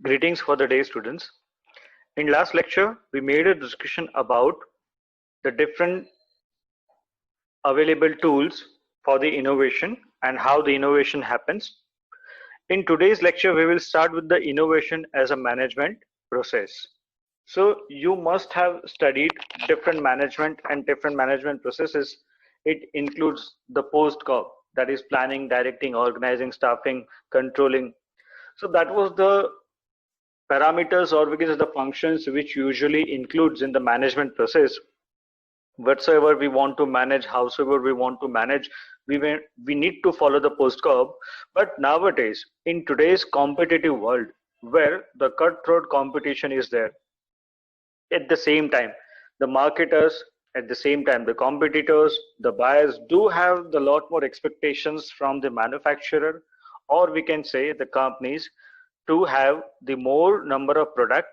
Greetings for the day, students. In last lecture, we made a discussion about the different available tools for the innovation and how the innovation happens. In today's lecture, we will start with the innovation as a management process. So you must have studied different management and different management processes. It includes the post-COP, that is planning, directing, organizing, staffing, controlling. So that was the parameters, or we can say the functions which usually includes in the management process. Whatsoever we want to manage, howsoever we want to manage, we need to follow the post curve. But nowadays, in today's competitive world, where the cutthroat competition is there, at the same time, the marketers, at the same time, the competitors, the buyers do have the lot more expectations from the manufacturer, or we can say the companies, to have the more number of product,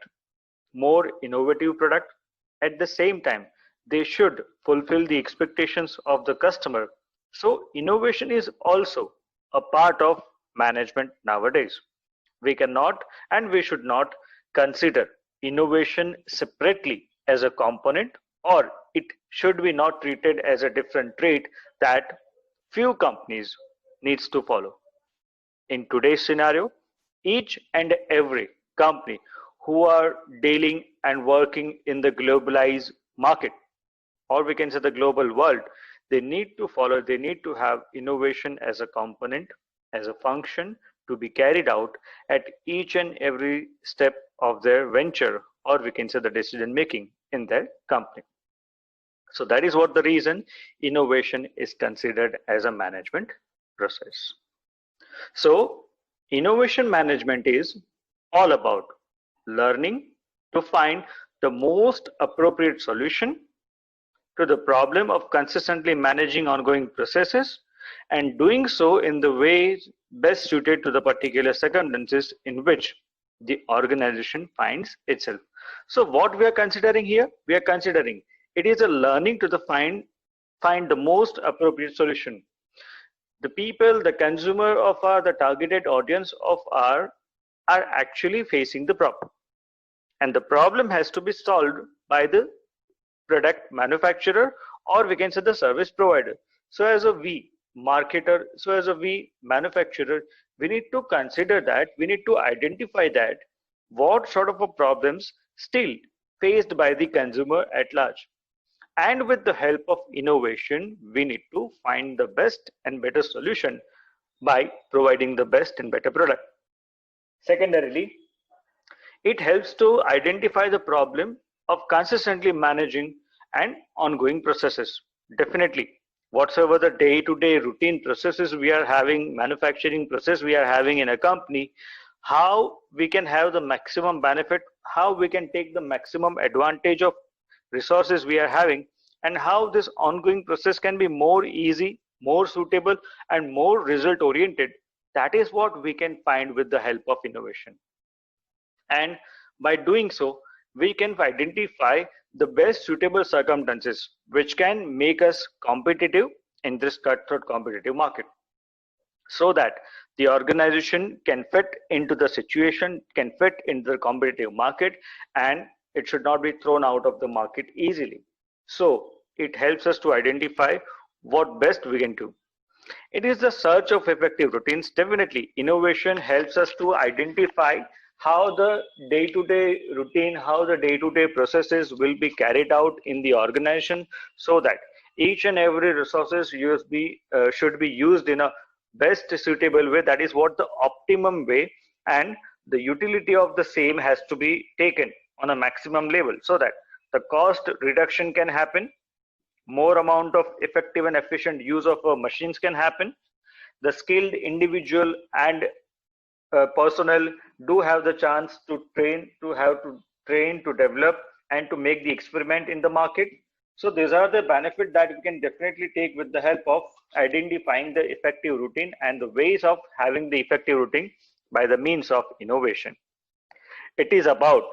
more innovative product. At the same time, they should fulfill the expectations of the customer. So innovation is also a part of management nowadays. We cannot and we should not consider innovation separately as a component, or it should be not treated as a different trait that few companies needs to follow. In today's scenario, each and every company who are dealing and working in the globalized market, or we can say the global world, they need to follow, they need to have innovation as a component, as a function to be carried out at each and every step of their venture, or we can say the decision making in their company. So that is what the reason innovation is considered as a management process. So innovation management is all about learning to find the most appropriate solution to the problem of consistently managing ongoing processes, and doing so in the ways best suited to the particular circumstances in which the organization finds itself. So what we are considering here, we are considering it is a learning to find the most appropriate solution. The people, the consumer of our, the targeted audience of our are actually facing the problem, and the problem has to be solved by the product manufacturer, or we can say the service provider. So as a we marketer, so as a we manufacturer, we need to consider that, we need to identify that what sort of a problems still faced by the consumer at large. And with the help of innovation, we need to find the best and better solution by providing the best and better product. Secondarily, it helps to identify the problem of consistently managing and ongoing processes. Definitely, whatsoever the day-to-day routine processes we are having, manufacturing process we are having in a company, how we can have the maximum benefit, how we can take the maximum advantage of resources we are having, and how this ongoing process can be more easy, more suitable, and more result oriented. That is what we can find with the help of innovation. And by doing so, we can identify the best suitable circumstances which can make us competitive in this cutthroat competitive market, so that the organization can fit into the situation, can fit into the competitive market, and it should not be thrown out of the market easily. So it helps us to identify what best we can do. It is the search of effective routines. Definitely, innovation helps us to identify how the day-to-day routine, how the day-to-day processes will be carried out in the organization, so that each and every resources should be used in a best suitable way. That is what the optimum way, and the utility of the same has to be taken on a maximum level, so that the cost reduction can happen, more amount of effective and efficient use of machines can happen. The skilled individual and personnel do have the chance to train, to develop, and to make the experiment in the market. So these are the benefits that we can definitely take with the help of identifying the effective routine and the ways of having the effective routine by the means of innovation. It is about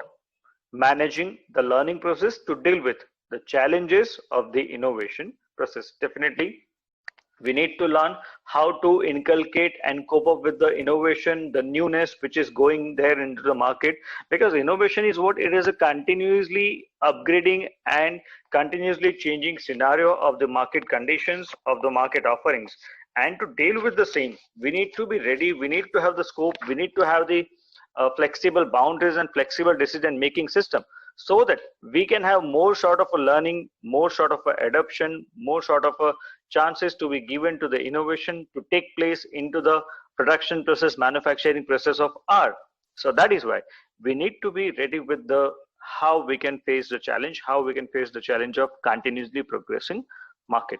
managing the learning process to deal with the challenges of the innovation process. Definitely, We need to learn how to inculcate and cope up with the innovation, the newness which is going there into the market, because innovation is what it is, a continuously upgrading and continuously changing scenario of the market conditions, of the market offerings. And to deal with the same, we need to be ready, we need to have the scope, we need to have the flexible boundaries and flexible decision making system, so that we can have more sort of a learning, more sort of a adoption, more sort of a chances to be given to the innovation to take place into the production process, manufacturing process of R. So that is why we need to be ready with the how we can face the challenge, how we can face the challenge of continuously progressing market.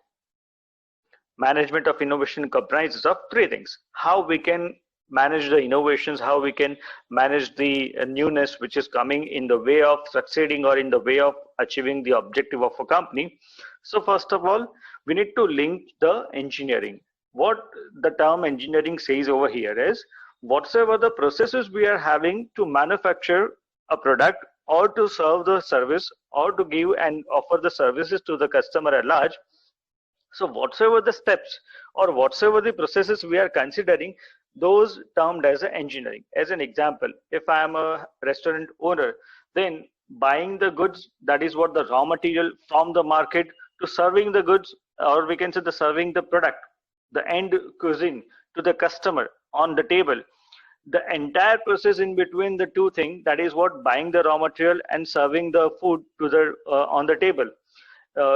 Management of innovation comprises of three things: how we can manage the innovations, how we can manage the newness which is coming in the way of succeeding or in the way of achieving the objective of a company. So first of all, we need to link the engineering. What the term engineering says over here is, whatsoever the processes we are having to manufacture a product or to serve the service or to give and offer the services to the customer at large. So whatsoever the steps or whatsoever the processes we are considering, those termed as engineering. As an example, if I am a restaurant owner, then buying the goods, that is what the raw material from the market, to serving the goods, or we can say the serving the product, the end cuisine to the customer on the table, the entire process in between the two things, that is what buying the raw material and serving the food to the on the table,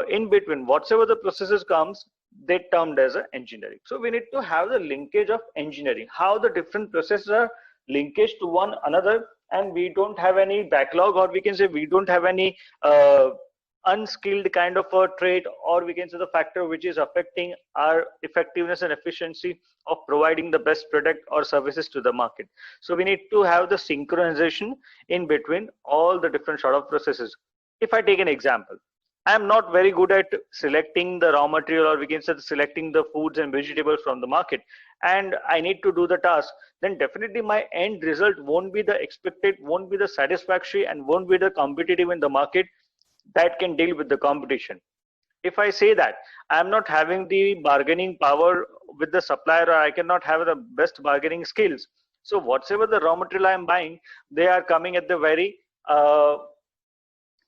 in between whatsoever the processes comes, they termed as engineering. So we need to have the linkage of engineering, how the different processes are linkage to one another, and we don't have any backlog, or we can say we don't have any unskilled kind of a trait, or we can say the factor which is affecting our effectiveness and efficiency of providing the best product or services to the market. So we need to have the synchronization in between all the different sort of processes. If I take an example, I'm not very good at selecting the raw material, or we can say selecting the foods and vegetables from the market, and I need to do the task, then definitely my end result won't be the expected, won't be the satisfactory, and won't be the competitive in the market that can deal with the competition. If I say that I'm not having the bargaining power with the supplier, or I cannot have the best bargaining skills, so whatsoever the raw material I'm buying, they are coming at the very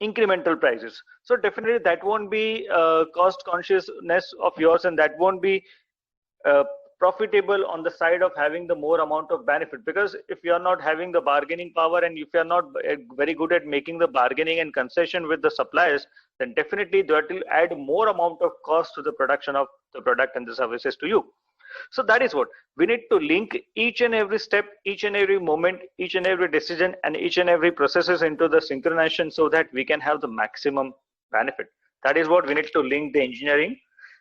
incremental prices. So definitely that won't be cost consciousness of yours, and that won't be profitable on the side of having the more amount of benefit, because if you are not having the bargaining power, and if you are not very good at making the bargaining and concession with the suppliers, then definitely that will add more amount of cost to the production of the product and the services to you. So that is what we need to link each and every step, each and every moment, each and every decision, and each and every processes into the synchronization, so that we can have the maximum benefit. That is what we need to link the engineering.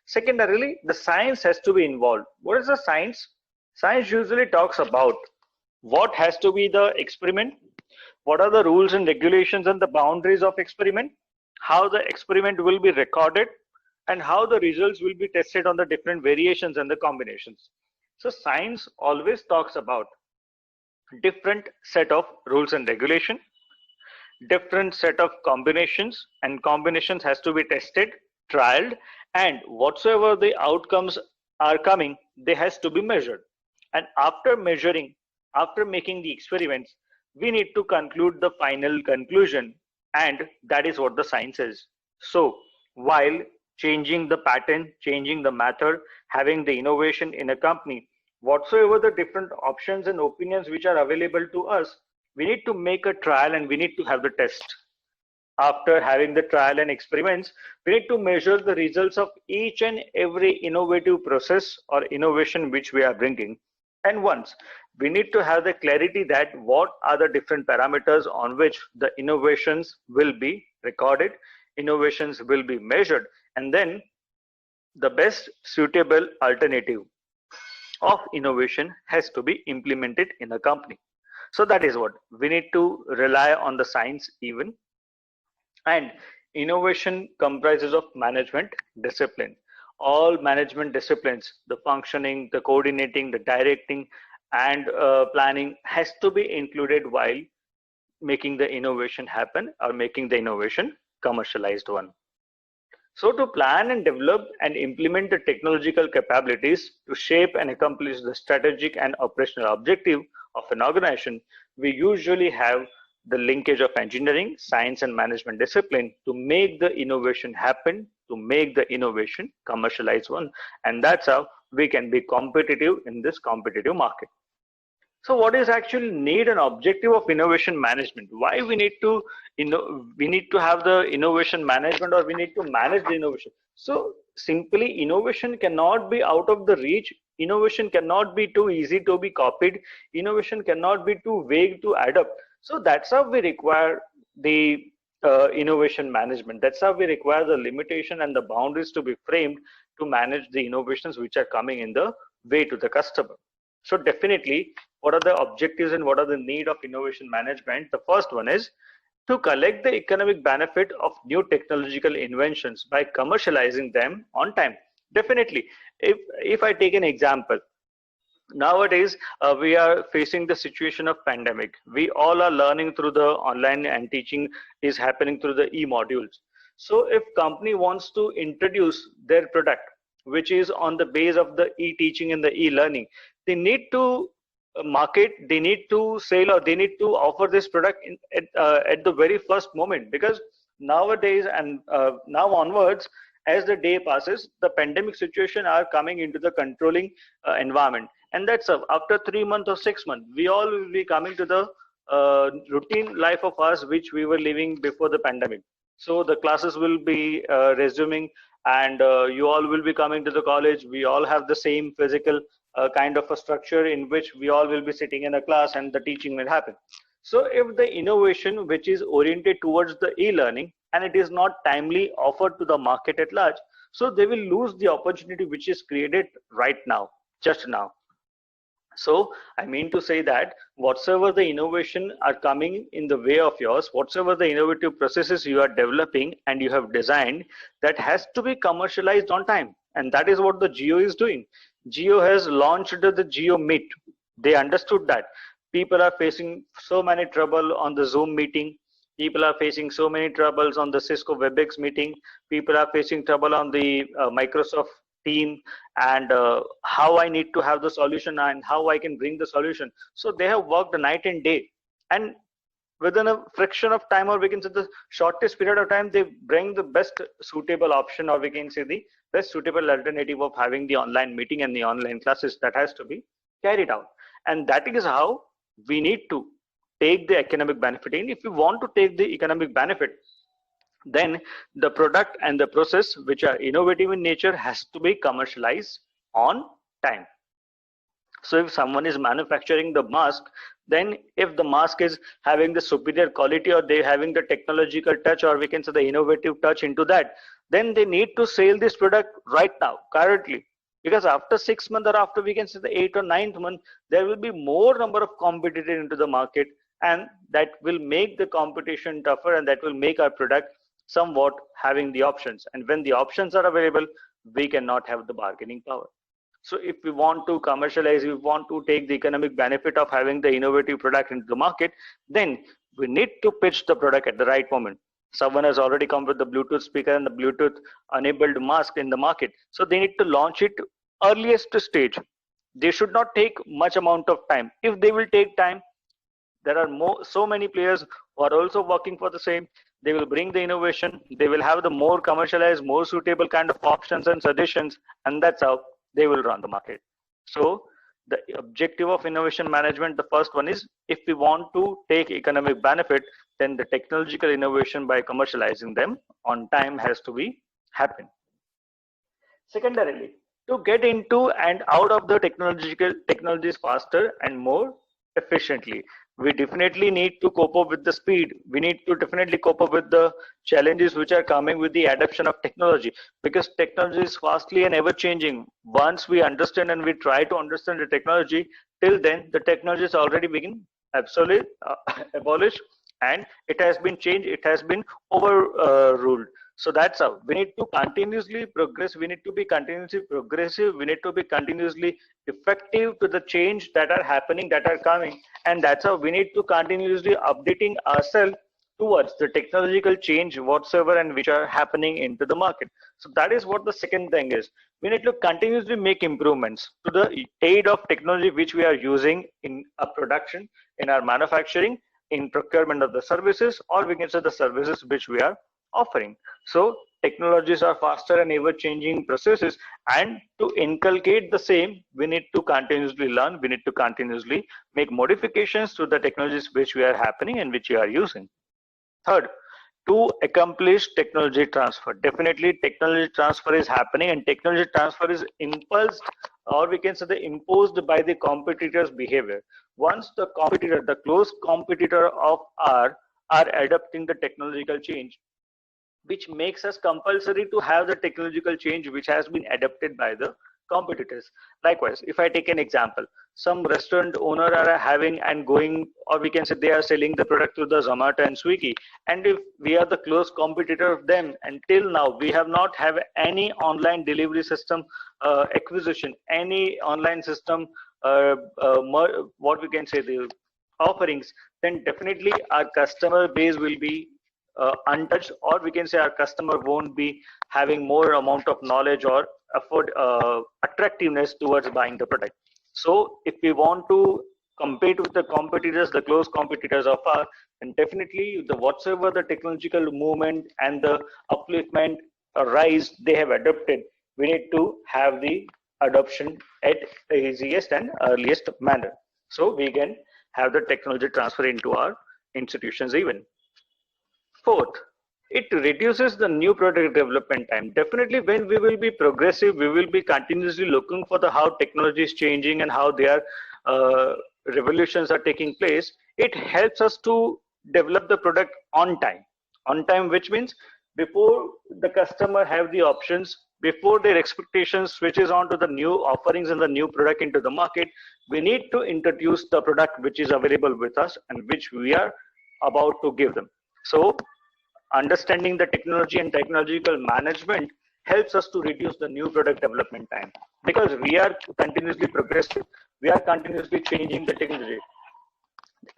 Secondarily, the science has to be involved. What is the science? Science usually talks about what has to be the experiment, what are the rules and regulations and the boundaries of experiment, how the experiment will be recorded, and how the results will be tested on the different variations and the combinations. So science always talks about different set of rules and regulation, different set of combinations, and combinations has to be tested, trialed, and whatsoever the outcomes are coming, they has to be measured. And after measuring, after making the experiments, we need to conclude the final conclusion, and that is what the science is. So while changing the pattern, changing the method, having the innovation in a company, whatsoever the different options and opinions which are available to us, we need to make a trial and we need to have the test. After having the trial and experiments, we need to measure the results of each and every innovative process or innovation which we are bringing. And once we need to have the clarity that what are the different parameters on which the innovations will be recorded, innovations will be measured, and then the best suitable alternative of innovation has to be implemented in a company. So that is what we need to rely on the science even. And innovation comprises of management discipline. All management disciplines, the functioning, the coordinating, the directing, and planning has to be included while making the innovation happen or making the innovation commercialized one. So to plan and develop and implement the technological capabilities to shape and accomplish the strategic and operational objective of an organization, we usually have the linkage of engineering, science and management discipline to make the innovation happen, to make the innovation commercialize one. And that's how we can be competitive in this competitive market. So what is actually need and objective of innovation management? Why we need to we need to have the innovation management, or we need to manage the innovation? So simply innovation cannot be out of the reach. Innovation cannot be too easy to be copied. Innovation cannot be too vague to adapt. So that's how we require the innovation management. That's how we require the limitation and the boundaries to be framed to manage the innovations which are coming in the way to the customer. So definitely, what are the objectives and what are the need of innovation management? The first one is to collect the economic benefit of new technological inventions by commercializing them on time. Definitely, if I take an example, nowadays we are facing the situation of pandemic. We all are learning through the online, and teaching is happening through the e-modules. So if company wants to introduce their product which is on the base of the e-teaching and the e-learning, they need to market, they need to sell, or they need to offer this product at the very first moment, because nowadays and now onwards, as the day passes, the pandemic situation are coming into the controlling environment, and that's after 3 months or 6 months we all will be coming to the routine life of us which we were living before the pandemic. So the classes will be resuming, and you all will be coming to the college. We all have the same physical kind of a structure in which we all will be sitting in a class and the teaching will happen. So if the innovation which is oriented towards the e-learning and it is not timely offered to the market at large, so they will lose the opportunity which is created right now, just now. So I mean to say that whatsoever the innovation are coming in the way of yours, whatsoever the innovative processes you are developing and you have designed, that has to be commercialized on time. And that is what the Geo is doing. Geo has launched the Geo Meet. They understood that people are facing so many trouble on the Zoom meeting. People are facing so many troubles on the Cisco WebEx meeting. People are facing trouble on the Microsoft team, and how I need to have the solution and how I can bring the solution. So they have worked night and day, and within a fraction of time, or we can say the shortest period of time, they bring the best suitable option, or we can say the best suitable alternative of having the online meeting and the online classes that has to be carried out. And that is how we need to take the economic benefit. And if we want to take the economic benefit, then the product and the process which are innovative in nature has to be commercialized on time. So if someone is manufacturing the mask, then if the mask is having the superior quality, or they having the technological touch, or we can say the innovative touch into that, then they need to sell this product right now, currently, because after 6 months, or after we can say the 8th or 9th month, there will be more number of competitors into the market, and that will make the competition tougher, and that will make our product somewhat having the options. And when the options are available, we cannot have the bargaining power. So if we want to commercialize, we want to take the economic benefit of having the innovative product into the market, then we need to pitch the product at the right moment. Someone has already come with the Bluetooth speaker and the Bluetooth enabled mask in the market, so they need to launch it earliest stage. They should not take much amount of time. If they will take time, there are so many players who are also working for the same. They will bring the innovation, they will have the more commercialized, more suitable kind of options and suggestions, and that's how they will run the market. So the objective of innovation management, the first one is, if we want to take economic benefit, then the technological innovation by commercializing them on time has to be happen. Secondarily, to get into and out of the technologies faster and more efficiently, we definitely need to cope up with the speed. We need to definitely cope up with the challenges which are coming with the adoption of technology, because technology is fastly and ever changing. Once we understand and we try to understand the technology, till then the technology is already been absolutely abolished, and it has been changed, it has been overruled. So that's how we need to continuously progress. We need to be continuously progressive. We need to be continuously effective to the change that are happening, that are coming. And that's how we need to continuously updating ourselves towards the technological change whatsoever and which are happening into the market. So that is what the second thing is. We need to continuously make improvements to the aid of technology which we are using in our production, in our manufacturing, in procurement of the services, or we can say the services which we are offering. So technologies are faster and ever changing processes, and to inculcate the same, we need to continuously learn, we need to continuously make modifications to the technologies which we are happening and which we are using. Third, to accomplish technology transfer. Definitely technology transfer is happening, and technology transfer is impulsed, or we can say the imposed by the competitor's behavior. Once the competitor, the close competitor of are adopting the technological change, which makes us compulsory to have the technological change which has been adopted by the competitors. Likewise, if I take an example, some restaurant owner are having and going, or we can say they are selling the product through the Zomato and Swiggy, and if we are the close competitor of them, until now we have not have any online delivery system acquisition, any online system what we can say the offerings, then definitely our customer base will be untouched, or we can say our customer won't be having more amount of knowledge or afford attractiveness towards buying the product. So if we want to compete with the competitors, the close competitors of ours, then definitely the whatsoever the technological movement and the upliftment or rise they have adopted, we need to have the adoption at the easiest and earliest manner, so we can have the technology transfer into our institutions even. Fourth, it reduces the new product development time. Definitely, when we will be progressive, we will be continuously looking for the how technology is changing and how their revolutions are taking place. It helps us to develop the product on time. On time, which means before the customer have the options, before their expectations switches on to the new offerings and the new product into the market, we need to introduce the product which is available with us and which we are about to give them. So understanding the technology and technological management helps us to reduce the new product development time, because we are continuously progressive, we are continuously changing the technology.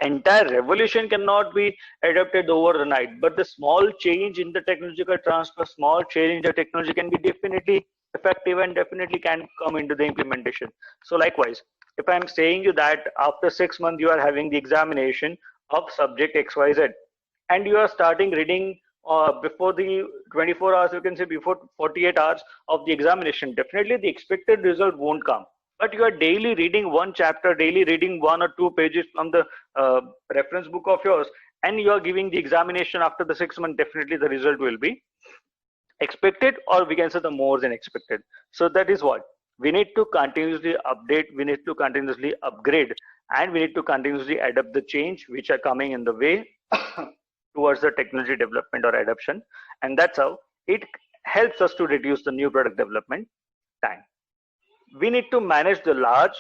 Entire revolution cannot be adopted over the night, but the small change in the technological transfer, small change in the technology can be definitely effective and definitely can come into the implementation. So likewise, if I'm saying you that after 6 months you are having the examination of subject XYZ, and you are starting reading before the 24 hours, you can say before 48 hours of the examination, definitely the expected result won't come. But you are daily reading one chapter, daily reading 1 or 2 pages from the reference book of yours, and you are giving the examination after the 6 months, definitely the result will be expected, or we can say the more than expected. So that is what we need to continuously update, we need to continuously upgrade, and we need to continuously adapt the change which are coming in the way towards the technology development or adoption, and that's how it helps us to reduce the new product development time. We need to manage the large,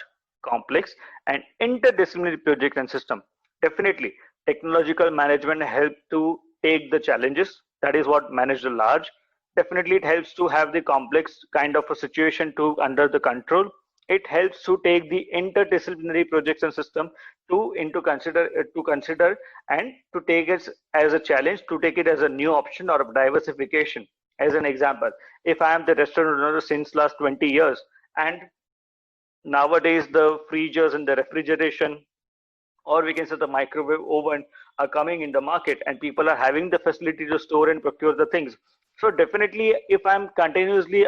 complex, and interdisciplinary project and system. Definitely, technological management help to take the challenges. That is what manage the large. Definitely, it helps to have the complex kind of a situation to under the control. It helps to take the interdisciplinary projects and system to consider and to take it as a challenge, to take it as a new option or a diversification. As an example, if I am the restaurant owner since last 20 years, and nowadays the freezers and the refrigeration, or we can say the microwave oven, are coming in the market, and people are having the facility to store and procure the things. So definitely, if I'm continuously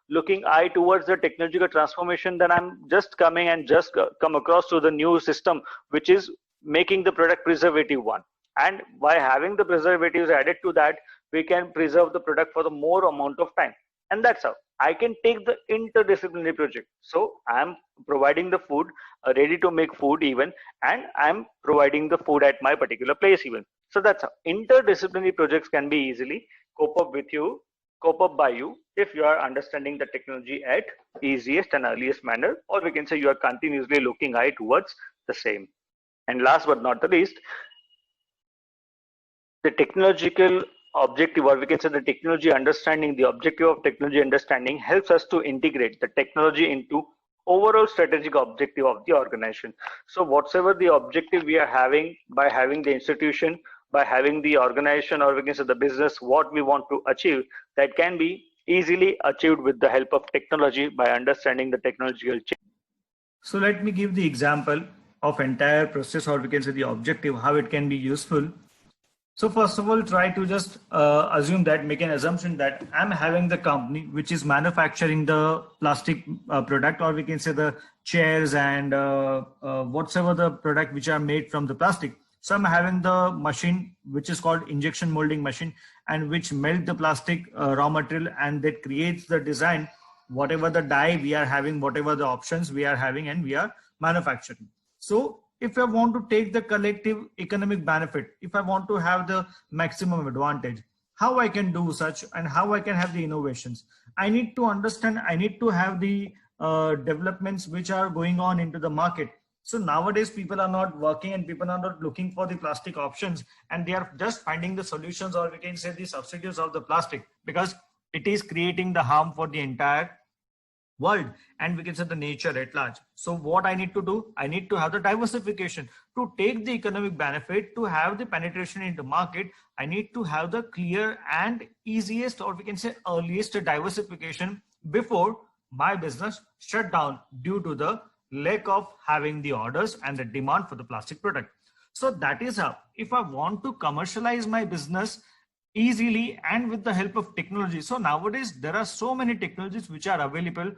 looking eye towards the technological transformation, then I'm just coming and just come across to the new system which is making the product preservative one, and by having the preservatives added to that, we can preserve the product for the more amount of time. And that's how I can take the interdisciplinary project. So I'm providing the food, ready to make food even, and I'm providing the food at my particular place even. So that's how interdisciplinary projects can be easily cope up by you if you are understanding the technology at easiest and earliest manner, or we can say you are continuously looking eye towards the same. And last but not the least, the technological objective, or we can say the technology understanding, the objective of technology understanding helps us to integrate the technology into overall strategic objective of the organization. So whatsoever the objective we are having by having the institution, by having the organization, or we can say the business, what we want to achieve, that can be easily achieved with the help of technology by understanding the technological change. So let me give the example of entire process, or we can say the objective, how it can be useful. So first of all, try to just assume that, make an assumption that I'm having the company which is manufacturing the plastic product, or we can say the chairs and whatsoever the product which are made from the plastic. So I'm having the machine which is called injection molding machine, and which melt the plastic raw material, and that creates the design, whatever the die we are having, whatever the options we are having, and we are manufacturing. So if I want to take the collective economic benefit, if I want to have the maximum advantage, how I can do such and how I can have the innovations, I need to understand, I need to have the developments which are going on into the market. So nowadays people are not working and people are not looking for the plastic options, and they are just finding the solutions, or we can say the substitutes of the plastic, because it is creating the harm for the entire world, and we can say the nature at large. So what I need to do, I need to have the diversification to take the economic benefit, to have the penetration in the market. I need to have the clear and easiest, or we can say earliest diversification before my business shut down due to the lack of having the orders and the demand for the plastic product. So that is how, if I want to commercialize my business easily and with the help of technology. So nowadays there are so many technologies which are available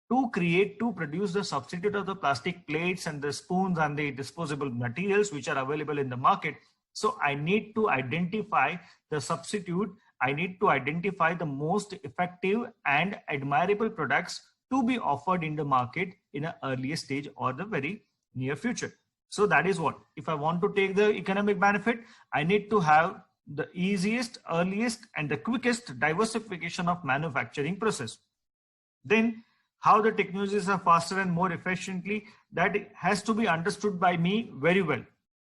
to produce the substitute of the plastic plates and the spoons and the disposable materials which are available in the market. So I need to identify the substitute. I need to identify the most effective and admirable products to be offered in the market in an earlier stage or the very near future. So that is what, if I want to take the economic benefit, I need to have the easiest, earliest, and the quickest diversification of manufacturing process. Then how the technologies are faster and more efficiently, that has to be understood by me very well.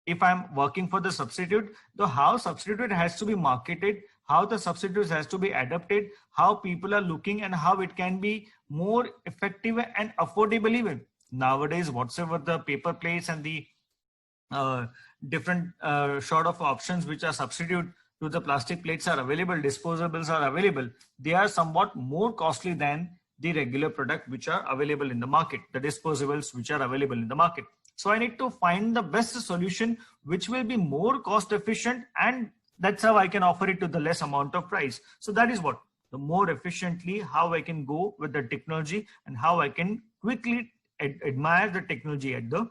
If I'm working for the substitute, the how substitute has to be marketed, how the substitutes has to be adapted, how people are looking, and how it can be more effective and affordable even. Nowadays, whatsoever the paper plates and the different sort of options which are substitute to the plastic plates are available, disposables are available, they are somewhat more costly than the regular product which are available in the market, the disposables which are available in the market. So I need to find the best solution which will be more cost efficient, and that's how I can offer it to the less amount of price. So that is what, the more efficiently how I can go with the technology, and how I can quickly admire the technology at the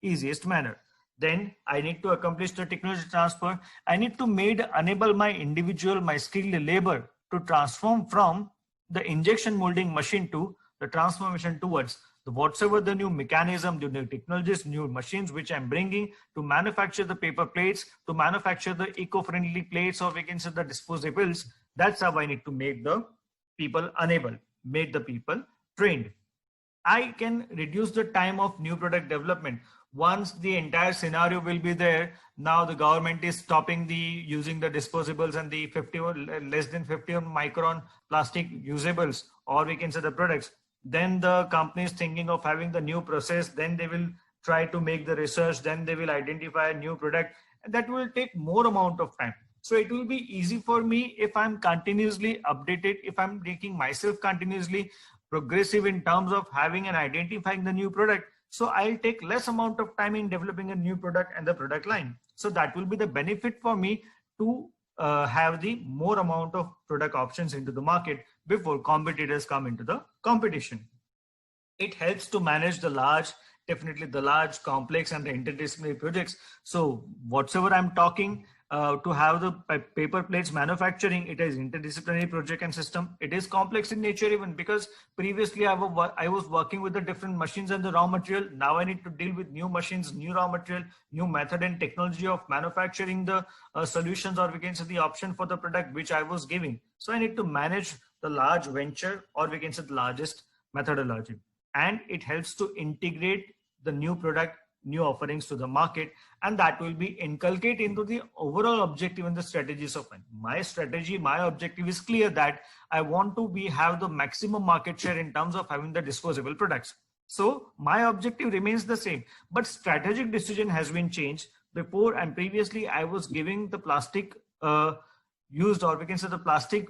easiest manner. Then I need to accomplish the technology transfer. I need to enable my individual, my skilled labor to transform from the injection molding machine to the transformation towards the whatsoever the new mechanism, the new technologies, new machines which I'm bringing to manufacture the paper plates, to manufacture the eco-friendly plates, or we can say the disposables. That's how I need to make the people enable, make the people trained. I can reduce the time of new product development. Once the entire scenario will be there, now the government is stopping the using the disposables and the 50 or less than 50 micron plastic usables, or we can say the products. Then the company is thinking of having the new process, then they will try to make the research, then they will identify a new product, and that will take more amount of time. So it will be easy for me if I'm continuously updated, if I'm making myself continuously progressive in terms of having and identifying the new product. So I'll take less amount of time in developing a new product and the product line. So that will be the benefit for me to have the more amount of product options into the market before competitors come into the competition. It helps to manage the large, definitely the large, complex, and the interdisciplinary projects. So whatsoever I'm talking, to have the paper plates manufacturing, it is interdisciplinary project and system. It is complex in nature even, because previously I was working with the different machines and the raw material. Now I need to deal with new machines, new raw material, new method and technology of manufacturing the solutions, or we can say the option for the product which I was giving. So I need to manage the large venture, or we can say the largest methodology. And it helps to integrate the new product, new offerings to the market, and that will be inculcated into the overall objective and the strategies of my strategy. My objective is clear, that I want to have the maximum market share in terms of having the disposable products. So my objective remains the same, but strategic decision has been changed before and previously I was giving the plastic used, or we can say the plastic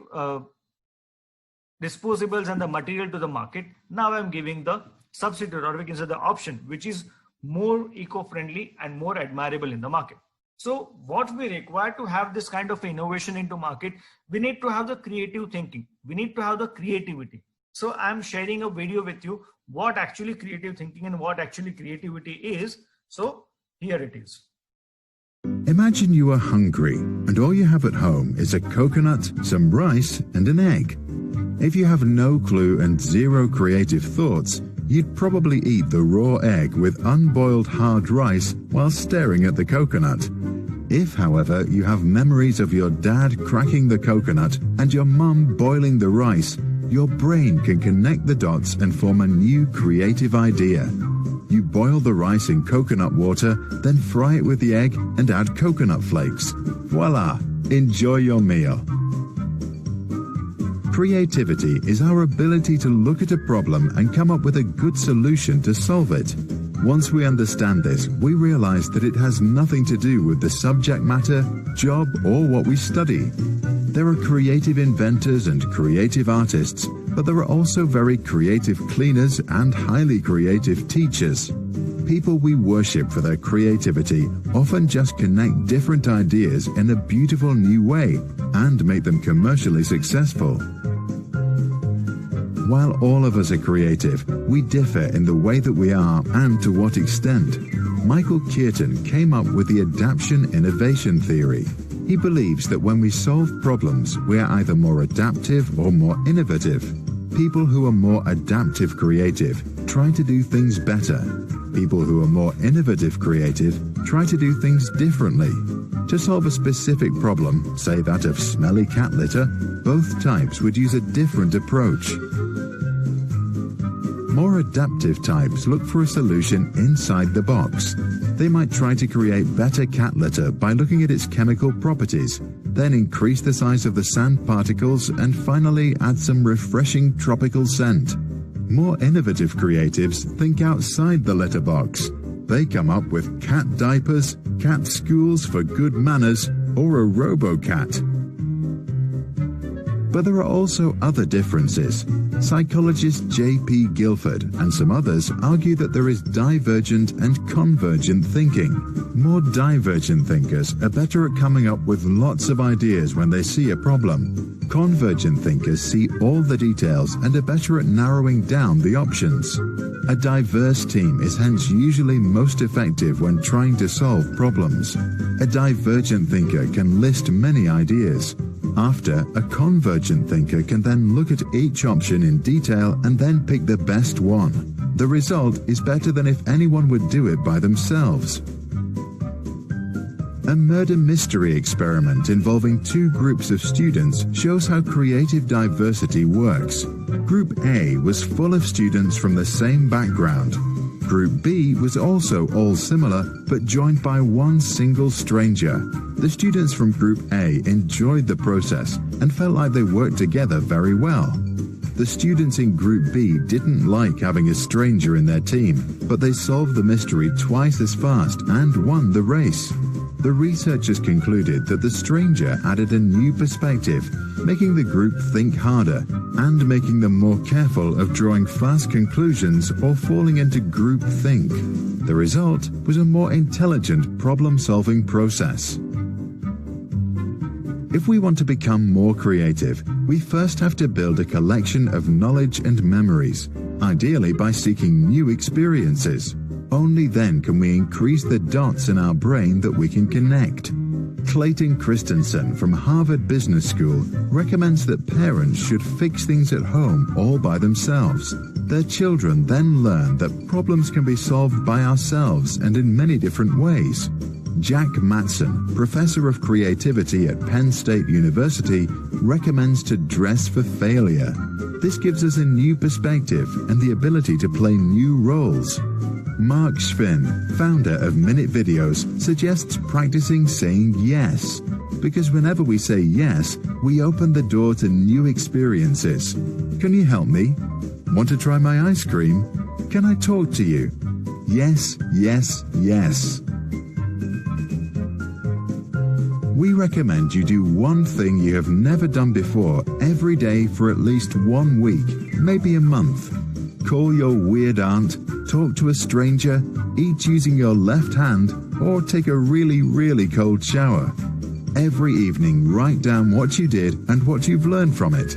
disposables and the material to the market. Now I'm giving the substitute, or we can say the option, which is more eco-friendly and more admirable in the market. So what we require to have this kind of innovation into market, we need to have the creative thinking. We need to have the creativity. So I'm sharing a video with you what actually creative thinking and what actually creativity is. So here it is. Imagine you are hungry and all you have at home is a coconut, some rice and an egg. If you have no clue and zero creative thoughts, you'd probably eat the raw egg with unboiled hard rice while staring at the coconut. If, however, you have memories of your dad cracking the coconut and your mum boiling the rice, your brain can connect the dots and form a new creative idea. You boil the rice in coconut water, then fry it with the egg and add coconut flakes. Voila! Enjoy your meal. Creativity is our ability to look at a problem and come up with a good solution to solve it. Once we understand this, we realize that it has nothing to do with the subject matter, job, or what we study. There are creative inventors and creative artists, but there are also very creative cleaners and highly creative teachers. People we worship for their creativity often just connect different ideas in a beautiful new way and make them commercially successful. While all of us are creative, we differ in the way that we are and to what extent. Michael Keaton came up with the adaptation innovation theory. He believes that when we solve problems, we are either more adaptive or more innovative. People who are more adaptive creative try to do things better. People who are more innovative creative try to do things differently. To solve a specific problem, say that of smelly cat litter, both types would use a different approach. More adaptive types look for a solution inside the box. They might try to create better cat litter by looking at its chemical properties, then increase the size of the sand particles and finally add some refreshing tropical scent. More innovative creatives think outside the litter box. They come up with cat diapers, cat schools for good manners, or a robo-cat. But there are also other differences. Psychologist J.P. Guilford and some others argue that there is divergent and convergent thinking. More divergent thinkers are better at coming up with lots of ideas when they see a problem. Convergent thinkers see all the details and are better at narrowing down the options. A diverse team is hence usually most effective when trying to solve problems. A divergent thinker can list many ideas. After, a convergent thinker can then look at each option in detail and then pick the best one. The result is better than if anyone would do it by themselves. A murder mystery experiment involving two groups of students shows how creative diversity works. Group A was full of students from the same background. Group B was also all similar, but joined by one single stranger. The students from Group A enjoyed the process and felt like they worked together very well. The students in Group B didn't like having a stranger in their team, but they solved the mystery twice as fast and won the race. The researchers concluded that the stranger added a new perspective, making the group think harder and making them more careful of drawing fast conclusions or falling into groupthink. The result was a more intelligent problem-solving process. If we want to become more creative, we first have to build a collection of knowledge and memories, ideally by seeking new experiences. Only then can we increase the dots in our brain that we can connect. Clayton Christensen from Harvard Business School recommends that parents should fix things at home all by themselves. Their children then learn that problems can be solved by ourselves and in many different ways. Jack Matson, professor of creativity at Penn State University, recommends to dress for failure. This gives us a new perspective and the ability to play new roles. Mark Schvinn, founder of Minute Videos, suggests practicing saying yes. Because whenever we say yes, we open the door to new experiences. Can you help me? Want to try my ice cream? Can I talk to you? Yes, yes, yes. we recommend you do one thing you have never done before every day for at least 1 week, maybe a month. Call your weird aunt, talk to a stranger, eat using your left hand, or take a really cold shower. Every evening, write down what you did and what you've learned from it.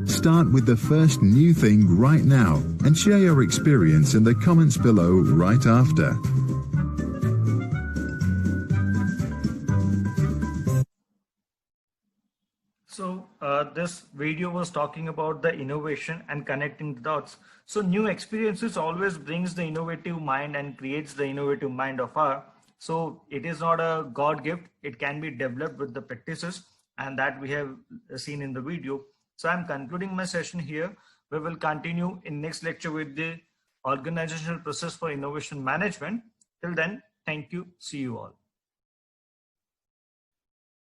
Start with the first new thing right now and share your experience in the comments below right after. So this video was talking about the innovation and connecting the dots. So new experiences always brings the innovative mind and creates the innovative mind of our. So it is not a God gift. It can be developed with the practices, and that we have seen in the video. So I'm concluding my session here. We will continue in next lecture with the organizational process for innovation management. Till then, thank you. See you all.